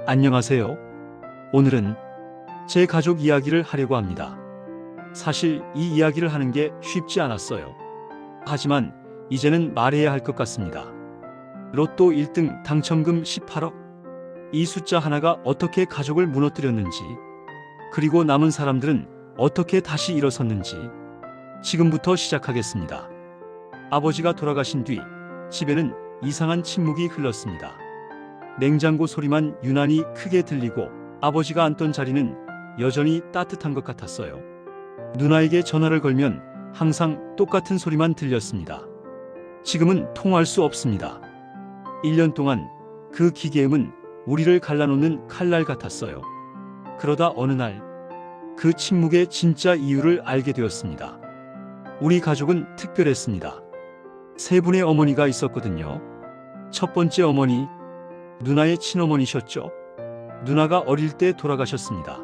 안녕하세요. 오늘은 제 가족 이야기를 하려고 합니다. 사실 이 이야기를 하는 게 쉽지 않았어요. 하지만 이제는 말해야 할 것 같습니다. 로또 1등 당첨금 18억. 이 숫자 하나가 어떻게 가족을 무너뜨렸는지, 그리고 남은 사람들은 어떻게 다시 일어섰는지 지금부터 시작하겠습니다. 아버지가 돌아가신 뒤 집에는 이상한 침묵이 흘렀습니다. 냉장고 소리만 유난히 크게 들리고 아버지가 앉던 자리는 여전히 따뜻한 것 같았어요. 누나에게 전화를 걸면 항상 똑같은 소리만 들렸습니다. 지금은 통화할 수 없습니다. 1년 동안 그 기계음은 우리를 갈라놓는 칼날 같았어요. 그러다 어느 날 그 침묵의 진짜 이유를 알게 되었습니다. 우리 가족은 특별했습니다. 세 분의 어머니가 있었거든요. 첫 번째 어머니, 누나의 친어머니셨죠. 누나가 어릴 때 돌아가셨습니다.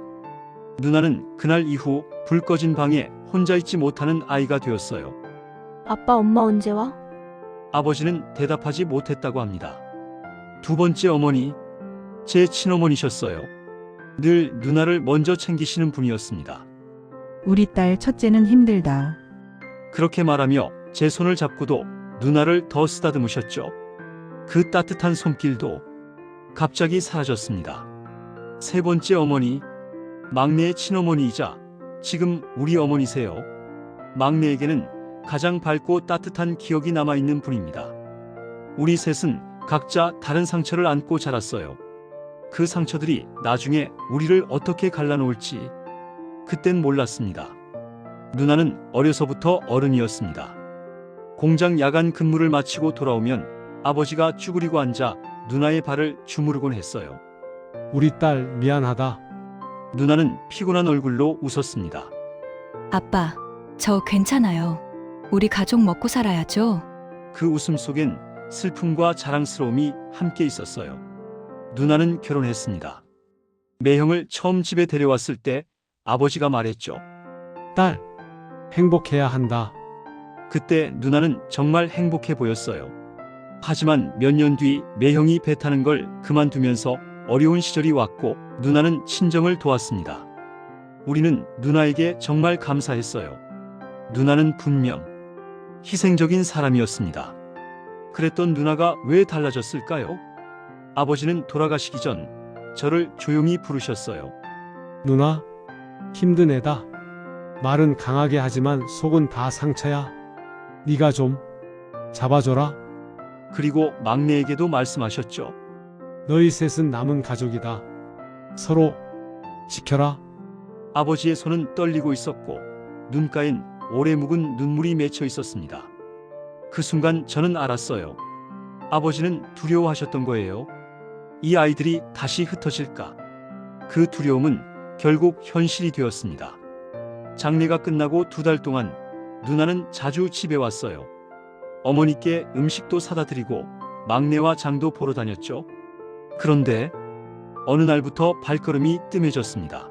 누나는 그날 이후 불 꺼진 방에 혼자 있지 못하는 아이가 되었어요. 아빠, 엄마 언제 와? 아버지는 대답하지 못했다고 합니다. 두 번째 어머니, 제 친어머니셨어요. 늘 누나를 먼저 챙기시는 분이었습니다. 우리 딸 첫째는 힘들다. 그렇게 말하며 제 손을 잡고도 누나를 더 쓰다듬으셨죠. 그 따뜻한 손길도 갑자기 사라졌습니다. 세 번째 어머니, 막내의 친어머니이자 지금 우리 어머니세요. 막내에게는 가장 밝고 따뜻한 기억이 남아있는 분입니다. 우리 셋은 각자 다른 상처를 안고 자랐어요. 그 상처들이 나중에 우리를 어떻게 갈라놓을지 그땐 몰랐습니다. 누나는 어려서부터 어른이었습니다. 공장 야간 근무를 마치고 돌아오면 아버지가 쭈그리고 앉아 누나의 발을 주무르곤 했어요. 우리 딸 미안하다. 누나는 피곤한 얼굴로 웃었습니다. 아빠, 저 괜찮아요. 우리 가족 먹고 살아야죠. 그 웃음 속엔 슬픔과 자랑스러움이 함께 있었어요. 누나는 결혼했습니다. 매형을 처음 집에 데려왔을 때 아버지가 말했죠. 딸, 행복해야 한다. 그때 누나는 정말 행복해 보였어요. 하지만 몇 년 뒤 매형이 배 타는 걸 그만두면서 어려운 시절이 왔고 누나는 친정을 도왔습니다. 우리는 누나에게 정말 감사했어요. 누나는 분명 희생적인 사람이었습니다. 그랬던 누나가 왜 달라졌을까요? 아버지는 돌아가시기 전 저를 조용히 부르셨어요. 누나, 힘든 애다. 말은 강하게 하지만 속은 다 상처야. 네가 좀 잡아줘라. 그리고 막내에게도 말씀하셨죠. 너희 셋은 남은 가족이다. 서로 지켜라. 아버지의 손은 떨리고 있었고 눈가엔 오래 묵은 눈물이 맺혀 있었습니다. 그 순간 저는 알았어요. 아버지는 두려워하셨던 거예요. 이 아이들이 다시 흩어질까? 그 두려움은 결국 현실이 되었습니다. 장례가 끝나고 2달 동안 누나는 자주 집에 왔어요. 어머니께 음식도 사다 드리고 막내와 장도 보러 다녔죠. 그런데 어느 날부터 발걸음이 뜸해졌습니다.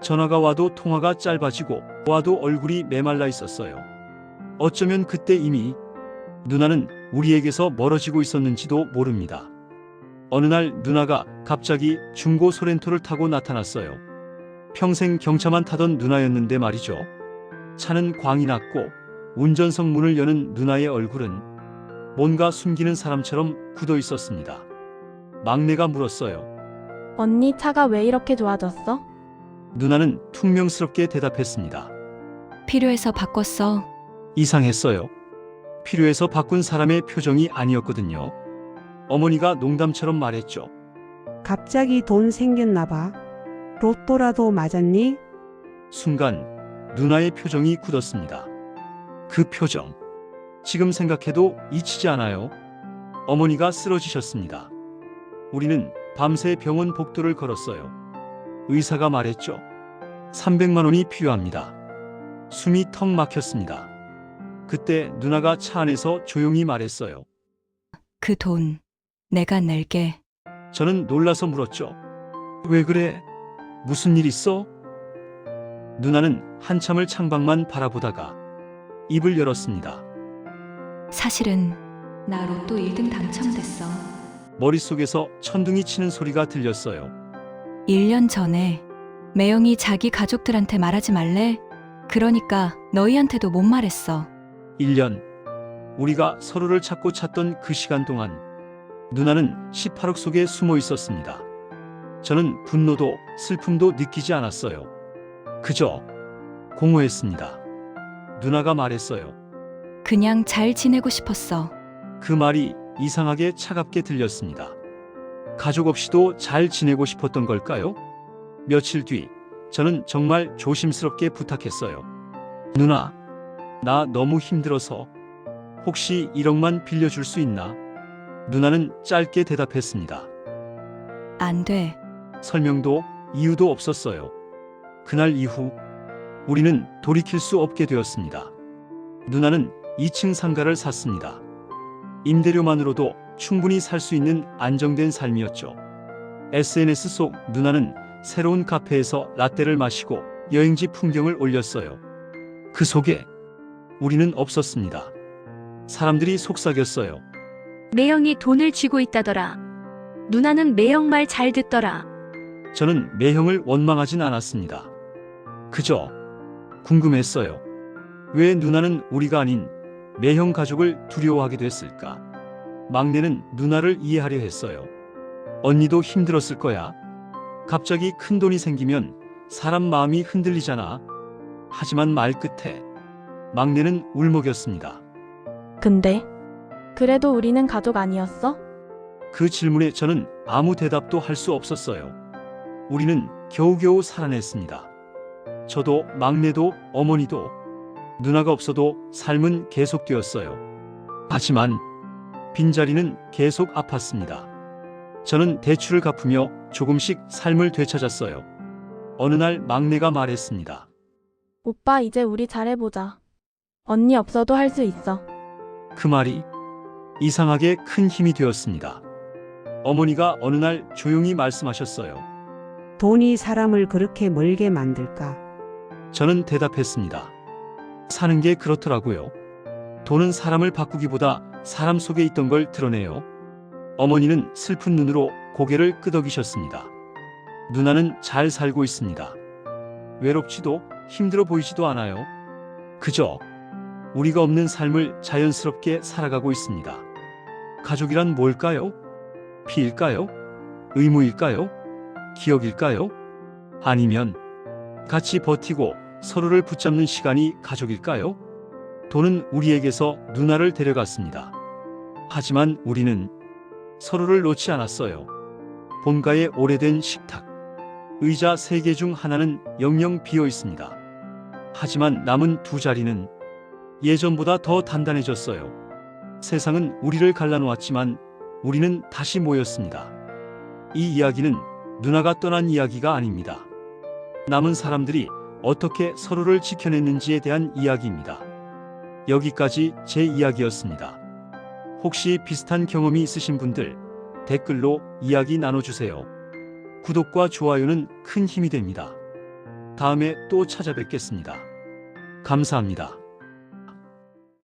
전화가 와도 통화가 짧아지고 와도 얼굴이 메말라 있었어요. 어쩌면 그때 이미 누나는 우리에게서 멀어지고 있었는지도 모릅니다. 어느 날 누나가 갑자기 중고 소렌토를 타고 나타났어요. 평생 경차만 타던 누나였는데 말이죠. 차는 광이 났고 운전석 문을 여는 누나의 얼굴은 뭔가 숨기는 사람처럼 굳어 있었습니다. 막내가 물었어요. 언니 차가 왜 이렇게 좋아졌어? 누나는 퉁명스럽게 대답했습니다. 필요해서 바꿨어. 이상했어요. 필요해서 바꾼 사람의 표정이 아니었거든요. 어머니가 농담처럼 말했죠. 갑자기 돈 생겼나 봐. 로또라도 맞았니? 순간 누나의 표정이 굳었습니다. 그 표정, 지금 생각해도 잊히지 않아요. 어머니가 쓰러지셨습니다. 우리는 밤새 병원 복도를 걸었어요. 의사가 말했죠. 300만 원이 필요합니다. 숨이 턱 막혔습니다. 그때 누나가 차 안에서 조용히 말했어요. 그 돈 내가 낼게. 저는 놀라서 물었죠. 왜 그래? 무슨 일 있어? 누나는 한참을 창밖만 바라보다가 입을 열었습니다. 사실은 나 로또 1등 당첨됐어. 머릿속에서 천둥이 치는 소리가 들렸어요. 1년 전에 매형이 자기 가족들한테 말하지 말래? 그러니까 너희한테도 못 말했어. 1년. 우리가 서로를 찾고 찾던 그 시간 동안 누나는 18억 속에 숨어 있었습니다. 저는 분노도 슬픔도 느끼지 않았어요. 그저 공허했습니다. 누나가 말했어요. 그냥 잘 지내고 싶었어. 그 말이 이상하게 차갑게 들렸습니다. 가족 없이도 잘 지내고 싶었던 걸까요? 며칠 뒤 저는 정말 조심스럽게 부탁했어요. 누나, 나 너무 힘들어서 혹시 1억만 빌려줄 수 있나? 누나는 짧게 대답했습니다. 안 돼. 설명도 이유도 없었어요. 그날 이후 우리는 돌이킬 수 없게 되었습니다. 누나는 2층 상가를 샀습니다. 임대료만으로도 충분히 살 수 있는 안정된 삶이었죠. SNS 속 누나는 새로운 카페에서 라떼를 마시고 여행지 풍경을 올렸어요. 그 속에 우리는 없었습니다. 사람들이 속삭였어요. 매형이 돈을 쥐고 있다더라. 누나는 매형 말 잘 듣더라. 저는 매형을 원망하진 않았습니다. 그저 궁금했어요. 왜 누나는 우리가 아닌 매형 가족을 두려워하게 됐을까? 막내는 누나를 이해하려 했어요. 언니도 힘들었을 거야. 갑자기 큰 돈이 생기면 사람 마음이 흔들리잖아. 하지만 말 끝에 막내는 울먹였습니다. 근데 그래도 우리는 가족 아니었어? 그 질문에 저는 아무 대답도 할 수 없었어요. 우리는 겨우겨우 살아냈습니다. 저도 막내도 어머니도. 누나가 없어도 삶은 계속되었어요. 하지만 빈자리는 계속 아팠습니다. 저는 대출을 갚으며 조금씩 삶을 되찾았어요. 어느 날 막내가 말했습니다. 오빠 이제 우리 잘해보자. 언니 없어도 할 수 있어. 그 말이 이상하게 큰 힘이 되었습니다. 어머니가 어느 날 조용히 말씀하셨어요. 돈이 사람을 그렇게 멀게 만들까? 저는 대답했습니다. 사는 게 그렇더라고요. 돈은 사람을 바꾸기보다 사람 속에 있던 걸 드러내요. 어머니는 슬픈 눈으로 고개를 끄덕이셨습니다. 누나는 잘 살고 있습니다. 외롭지도 힘들어 보이지도 않아요. 그저 우리가 없는 삶을 자연스럽게 살아가고 있습니다. 가족이란 뭘까요? 피일까요? 의무일까요? 기억일까요? 아니면 같이 버티고 서로를 붙잡는 시간이 가족일까요? 돈은 우리에게서 누나를 데려갔습니다. 하지만 우리는 서로를 놓지 않았어요. 본가의 오래된 식탁, 의자 3개 중 하나는 영영 비어 있습니다. 하지만 남은 2자리는 예전보다 더 단단해졌어요. 세상은 우리를 갈라놓았지만 우리는 다시 모였습니다. 이 이야기는 누나가 떠난 이야기가 아닙니다. 남은 사람들이 어떻게 서로를 지켜냈는지에 대한 이야기입니다. 여기까지 제 이야기였습니다. 혹시 비슷한 경험이 있으신 분들 댓글로 이야기 나눠주세요. 구독과 좋아요는 큰 힘이 됩니다. 다음에 또 찾아뵙겠습니다. 감사합니다.